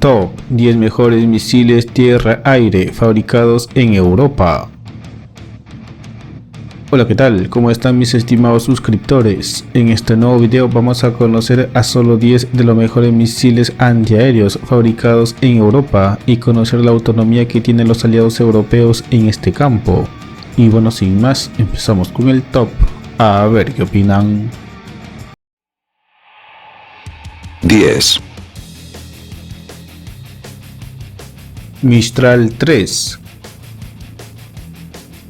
Top 10 mejores misiles tierra-aire fabricados en Europa. Hola, ¿qué tal? ¿Cómo están mis estimados suscriptores? En este nuevo video vamos a conocer a solo 10 de los mejores misiles antiaéreos fabricados en Europa y conocer la autonomía que tienen los aliados europeos en este campo. Y bueno, sin más, empezamos con el top. A ver qué opinan. 10. Mistral 3.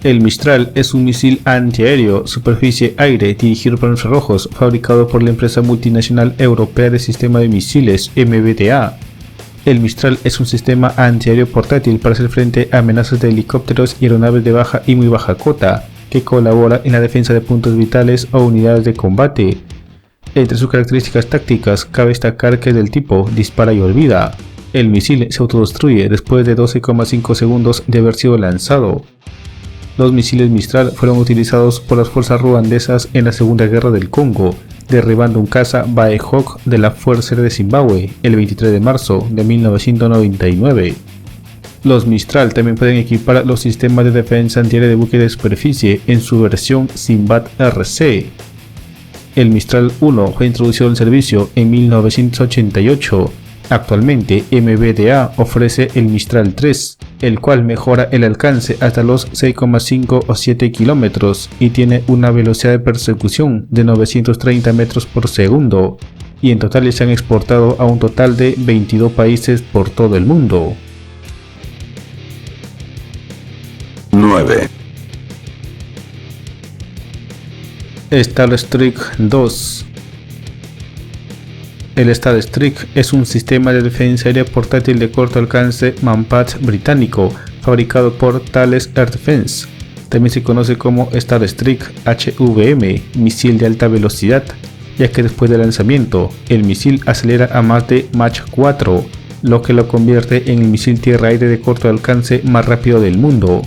El Mistral es un misil antiaéreo superficie-aire dirigido por infrarrojos fabricado por la empresa multinacional europea de sistema de misiles MBDA. El Mistral es un sistema antiaéreo portátil para hacer frente a amenazas de helicópteros y aeronaves de baja y muy baja cota, que colabora en la defensa de puntos vitales o unidades de combate. Entre sus características tácticas cabe destacar que es del tipo dispara y olvida. El misil se autodestruye después de 12,5 segundos de haber sido lanzado. Los misiles Mistral fueron utilizados por las fuerzas ruandesas en la Segunda Guerra del Congo, derribando un caza Baehawk de la Fuerza Aérea de Zimbabue el 23 de marzo de 1999. Los Mistral también pueden equipar los sistemas de defensa antiaérea de buque de superficie en su versión Simbat RC. El Mistral 1 fue introducido al servicio en 1988. Actualmente MBDA ofrece el Mistral 3, el cual mejora el alcance hasta los 6,5 o 7 kilómetros y tiene una velocidad de persecución de 930 metros por segundo, y en total se han exportado a un total de 22 países por todo el mundo. 9. Starstreak 2. El Starstreak es un sistema de defensa aérea portátil de corto alcance Manpads británico, fabricado por Thales Air Defense. También se conoce como Starstreak HVM, misil de alta velocidad, ya que después del lanzamiento, el misil acelera a más de Mach 4, lo que lo convierte en el misil tierra-aire de corto alcance más rápido del mundo.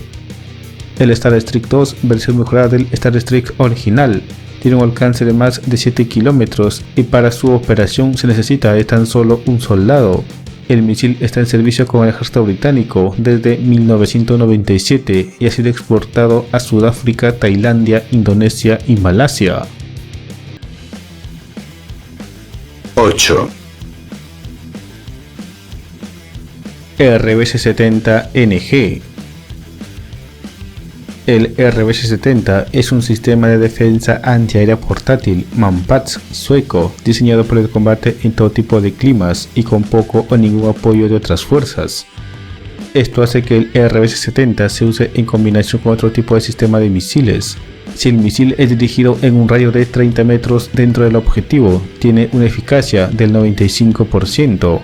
El Starstreak 2, versión mejorada del Starstreak original, tiene un alcance de más de 7 kilómetros y para su operación se necesita de tan solo un soldado. El misil está en servicio con el ejército británico desde 1997 y ha sido exportado a Sudáfrica, Tailandia, Indonesia y Malasia. 8. RBS-70NG. El RBS-70 es un sistema de defensa antiaérea portátil Manpads sueco, diseñado para el combate en todo tipo de climas y con poco o ningún apoyo de otras fuerzas. Esto hace que el RBS-70 se use en combinación con otro tipo de sistema de misiles. Si el misil es dirigido en un radio de 30 metros dentro del objetivo, tiene una eficacia del 95%.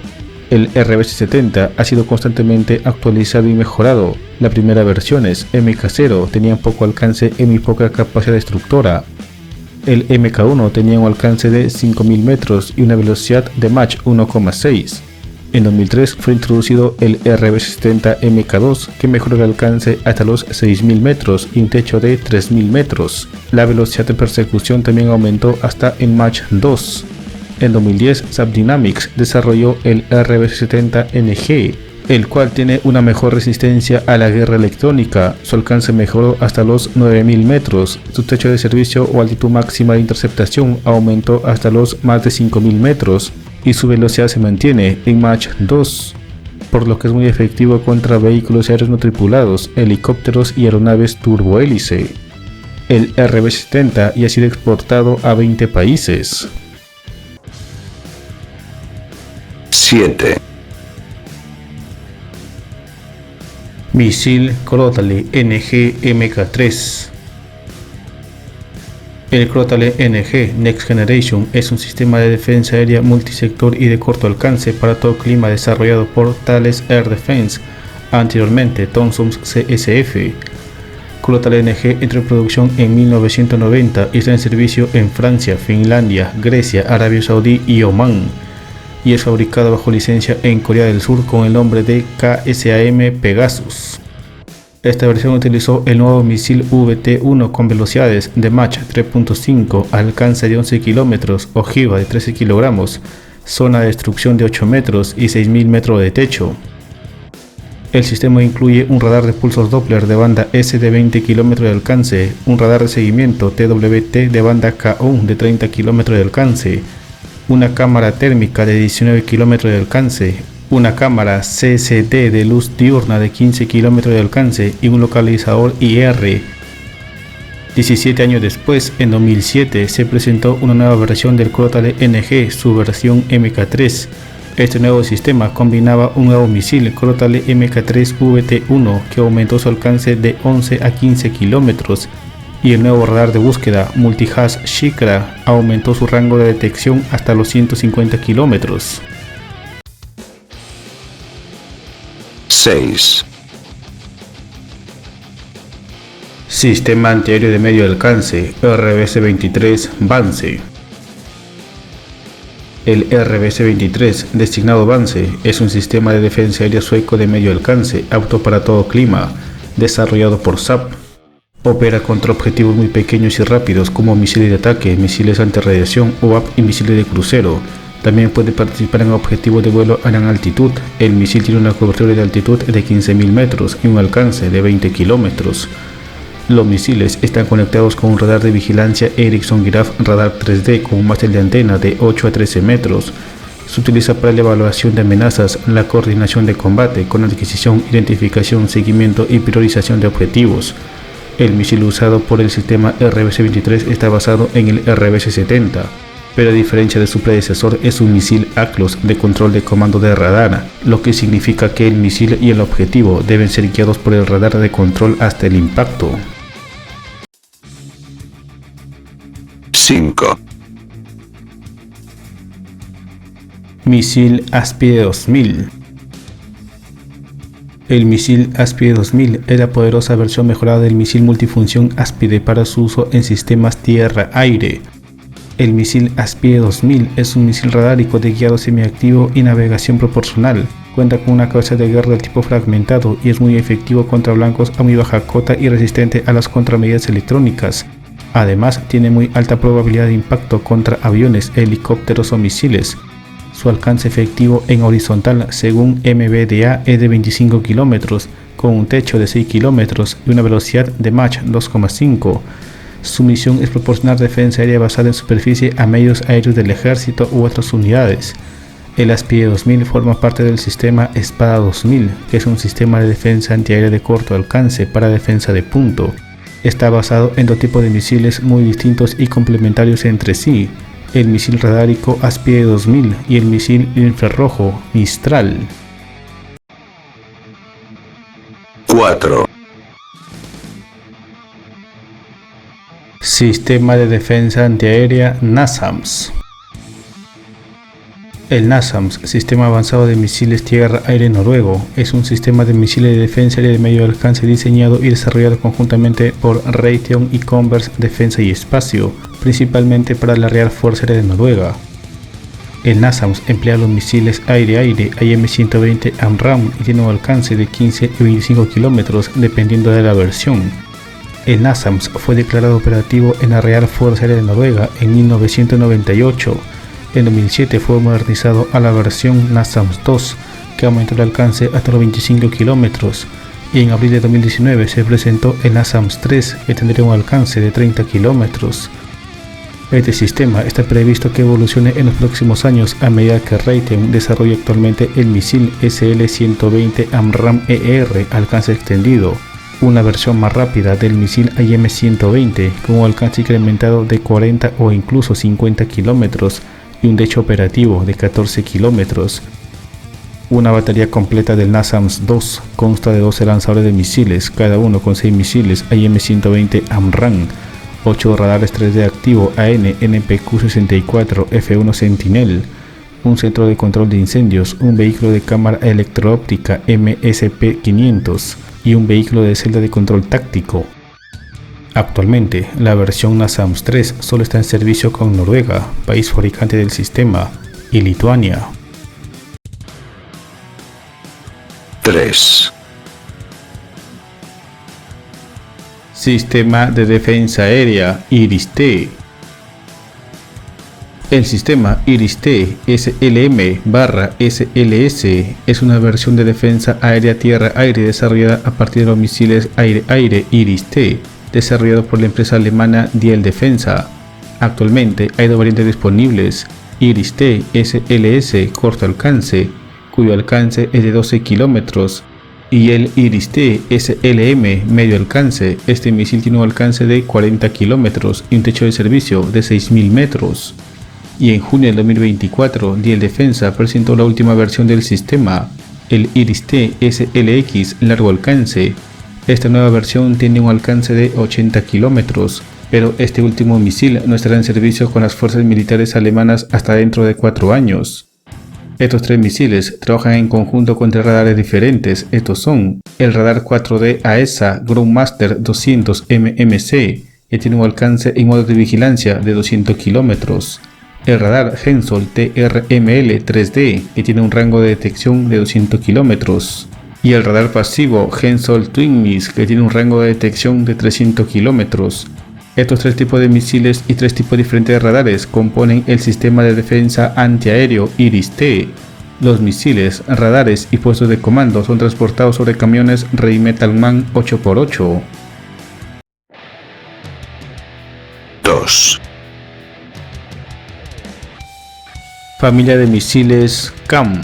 El RBS-70 ha sido constantemente actualizado y mejorado. Las primeras versiones MK0 tenían poco alcance y muy poca capacidad destructora. El MK1 tenía un alcance de 5000 metros y una velocidad de Mach 1,6. En 2003 fue introducido el RBS-70 MK2, que mejoró el alcance hasta los 6000 metros y un techo de 3000 metros. La velocidad de persecución también aumentó hasta en Mach 2. En 2010, Saab Dynamics desarrolló el RBS-70NG, el cual tiene una mejor resistencia a la guerra electrónica. Su alcance mejoró hasta los 9000 metros, su techo de servicio o altitud máxima de interceptación aumentó hasta los más de 5000 metros y su velocidad se mantiene en Mach 2, por lo que es muy efectivo contra vehículos aéreos no tripulados, helicópteros y aeronaves turbohélice. El RBS-70 ya ha sido exportado a 20 países. 7. Misil Crotale NG MK3. El Crotale NG Next Generation es un sistema de defensa aérea multisector y de corto alcance para todo clima desarrollado por Thales Air Defense, anteriormente Thomson CSF. Crotale NG entró en producción en 1990 y está en servicio en Francia, Finlandia, Grecia, Arabia Saudí y Omán, y es fabricado bajo licencia en Corea del Sur con el nombre de KSAM Pegasus. Esta versión utilizó el nuevo misil VT-1 con velocidades de Mach 3.5, alcance de 11 km, ojiva de 13 kg, zona de destrucción de 8 metros y 6.000 metros de techo. El sistema incluye un radar de pulsos Doppler de banda S de 20 km de alcance, un radar de seguimiento TWT de banda KO de 30 km de alcance, una cámara térmica de 19 km de alcance, una cámara CCD de luz diurna de 15 km de alcance y un localizador IR. 17 años después, en 2007, se presentó una nueva versión del Crotale NG, su versión MK3. Este nuevo sistema combinaba un nuevo misil Crotale MK3 VT1 que aumentó su alcance de 11 a 15 kilómetros y el nuevo radar de búsqueda Multihash Shikra aumentó su rango de detección hasta los 150 kilómetros. 6. Sistema antiaéreo de medio alcance RBS-23 Vance. El RBS-23, designado Vance, es un sistema de defensa aérea sueco de medio alcance, apto para todo clima, desarrollado por Saab. Opera contra objetivos muy pequeños y rápidos como misiles de ataque, misiles antirradiación UAV y misiles de crucero. También puede participar en objetivos de vuelo a gran altitud. El misil tiene una cobertura de altitud de 15.000 metros y un alcance de 20 kilómetros. Los misiles están conectados con un radar de vigilancia Ericsson Giraffe Radar 3D con un mástil de antena de 8 a 13 metros. Se utiliza para la evaluación de amenazas, la coordinación de combate con adquisición, identificación, seguimiento y priorización de objetivos. El misil usado por el sistema RBS-23 está basado en el RBS-70, pero a diferencia de su predecesor es un misil ACLOS de control de comando de radar, lo que significa que el misil y el objetivo deben ser guiados por el radar de control hasta el impacto. 5. Misil Aspide 2000. El misil Aspide 2000 es la poderosa versión mejorada del misil multifunción Aspide para su uso en sistemas tierra-aire. El misil Aspide 2000 es un misil radárico de guiado semiactivo y navegación proporcional. Cuenta con una cabeza de guerra del tipo fragmentado y es muy efectivo contra blancos a muy baja cota y resistente a las contramedidas electrónicas. Además, tiene muy alta probabilidad de impacto contra aviones, helicópteros o misiles. Su alcance efectivo en horizontal, según MBDA, es de 25 kilómetros, con un techo de 6 kilómetros y una velocidad de Mach 2,5. Su misión es proporcionar defensa aérea basada en superficie a medios aéreos del ejército u otras unidades. El Aspide 2000 forma parte del sistema Espada 2000, que es un sistema de defensa antiaérea de corto alcance para defensa de punto. Está basado en dos tipos de misiles muy distintos y complementarios entre sí, el misil radárico Aspide 2000 y el misil infrarrojo Mistral. 4. Sistema de defensa antiaérea NASAMS. El NASAMS, Sistema Avanzado de Misiles Tierra-Aire Noruego, es un sistema de misiles de defensa aérea de medio alcance diseñado y desarrollado conjuntamente por Raytheon y Converse Defensa y Espacio, principalmente para la Real Fuerza Aérea de Noruega. El NASAMS emplea los misiles aire-aire AIM-120 AMRAAM y tiene un alcance de 15 y 25 kilómetros dependiendo de la versión. El NASAMS fue declarado operativo en la Real Fuerza Aérea de Noruega en 1998. En 2007 fue modernizado a la versión NASAMS 2, que aumentó el alcance hasta los 25 kilómetros, y en abril de 2019 se presentó el NASAMS 3, que tendría un alcance de 30 kilómetros. Este sistema está previsto que evolucione en los próximos años a medida que Raytheon desarrolla actualmente el misil SL-120 AMRAAM-ER alcance extendido, una versión más rápida del misil AIM-120 con un alcance incrementado de 40 o incluso 50 kilómetros y un techo operativo de 14 kilómetros. Una batería completa del NASAMS 2 consta de 12 lanzadores de misiles, cada uno con 6 misiles AIM-120 AMRAAM, 8 radares 3D activo AN NPQ-64 F1 Sentinel, un centro de control de incendios, un vehículo de cámara electro-óptica MSP-500 y un vehículo de celda de control táctico. Actualmente, la versión NASAMS 3 solo está en servicio con Noruega, país fabricante del sistema, y Lituania. 3. Sistema de defensa aérea IRIS-T. El sistema Iris-T SLM/SLS es una versión de defensa aérea-tierra-aire desarrollada a partir de los misiles aire-aire Iris-T, desarrollado por la empresa alemana Diehl Defensa. Actualmente hay dos variantes disponibles: Iris-T SLS corto alcance, cuyo alcance es de 12 kilómetros, y el Iris-T SLM medio alcance. Este misil tiene un alcance de 40 kilómetros y un techo de servicio de 6.000 metros. Y en junio del 2024, Diehl Defensa presentó la última versión del sistema, el Iris-T SLX largo alcance. Esta nueva versión tiene un alcance de 80 kilómetros, pero este último misil no estará en servicio con las fuerzas militares alemanas hasta dentro de 4 años. Estos tres misiles trabajan en conjunto con tres radares diferentes. Estos son el radar 4D AESA Groundmaster 200 MMC, que tiene un alcance en modo de vigilancia de 200 kilómetros. El radar Hensoldt TRML 3D, que tiene un rango de detección de 200 kilómetros. Y el radar pasivo Hensoldt TwinMISS, que tiene un rango de detección de 300 kilómetros. Estos tres tipos de misiles y tres tipos diferentes de radares componen el sistema de defensa antiaéreo Iris-T. Los misiles, radares y puestos de comando son transportados sobre camiones Rheinmetall MAN 8x8. 2. Familia de misiles CAM.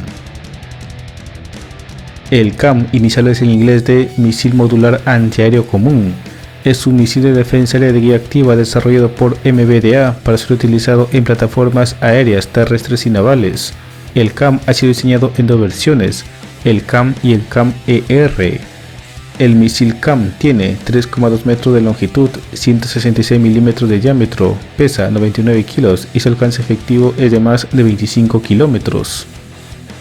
El CAM, iniciales en inglés de Misil Modular Antiaéreo Común, es un misil de defensa aérea de guía activa desarrollado por MBDA para ser utilizado en plataformas aéreas, terrestres y navales. El CAM ha sido diseñado en dos versiones, el CAM y el CAM-ER. El misil CAM tiene 3,2 metros de longitud, 166 milímetros de diámetro, pesa 99 kilos y su alcance efectivo es de más de 25 kilómetros.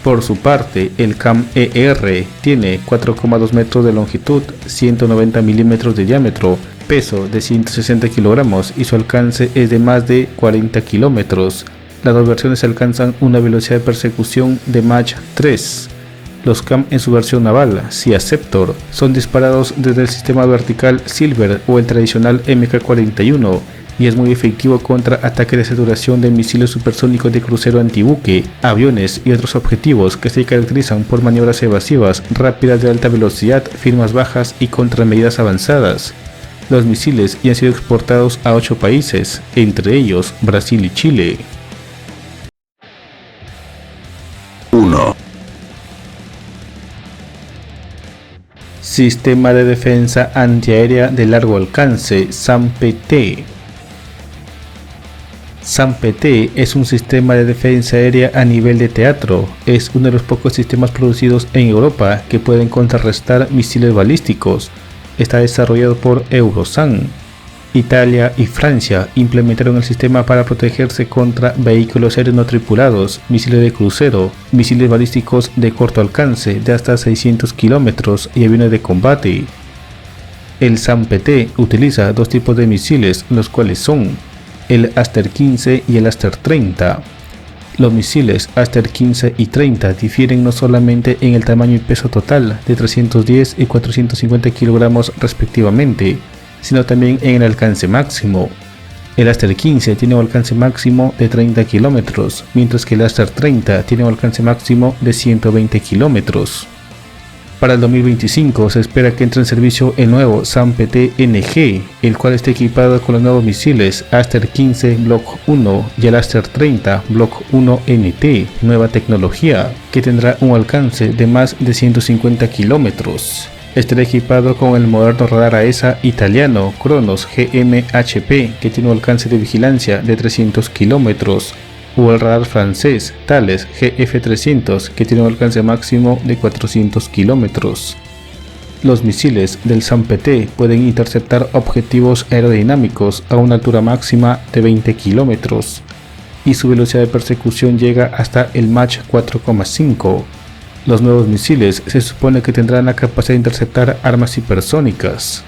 Por su parte, el CAM-ER tiene 4,2 metros de longitud, 190 milímetros de diámetro, peso de 160 kilogramos y su alcance es de más de 40 kilómetros. Las dos versiones alcanzan una velocidad de persecución de Mach 3. Los CAM en su versión naval, Sea Sceptor, son disparados desde el sistema vertical Silver o el tradicional Mk-41 y es muy efectivo contra ataques de saturación de misiles supersónicos de crucero antibuque, aviones y otros objetivos que se caracterizan por maniobras evasivas, rápidas de alta velocidad, firmas bajas y contramedidas avanzadas. Los misiles ya han sido exportados a 8 países, entre ellos Brasil y Chile. 1. Sistema de defensa antiaérea de largo alcance, SAM-PT. SAM-PT es un sistema de defensa aérea a nivel de teatro. Es uno de los pocos sistemas producidos en Europa que pueden contrarrestar misiles balísticos. Está desarrollado por Eurosan. Italia y Francia implementaron el sistema para protegerse contra vehículos aéreos no tripulados, misiles de crucero, misiles balísticos de corto alcance de hasta 600 kilómetros y aviones de combate. El SAM-PT utiliza dos tipos de misiles, los cuales son el Aster 15 y el Aster 30. Los misiles Aster 15 y 30 difieren no solamente en el tamaño y peso total de 310 y 450 kilogramos respectivamente, sino también en el alcance máximo. El Aster 15 tiene un alcance máximo de 30 kilómetros, mientras que el Aster 30 tiene un alcance máximo de 120 kilómetros. Para el 2025 se espera que entre en servicio el nuevo SAM-PT NG, el cual esté equipado con los nuevos misiles Aster 15 Block 1 y el Aster 30 Block 1 NT, nueva tecnología, que tendrá un alcance de más de 150 kilómetros. Estará equipado con el moderno radar AESA italiano Kronos GMHP, que tiene un alcance de vigilancia de 300 kilómetros, o el radar francés Thales GF300, que tiene un alcance máximo de 400 kilómetros. Los misiles del SAM-PT pueden interceptar objetivos aerodinámicos a una altura máxima de 20 kilómetros y su velocidad de persecución llega hasta el Mach 4,5. Los nuevos misiles se supone que tendrán la capacidad de interceptar armas hipersónicas.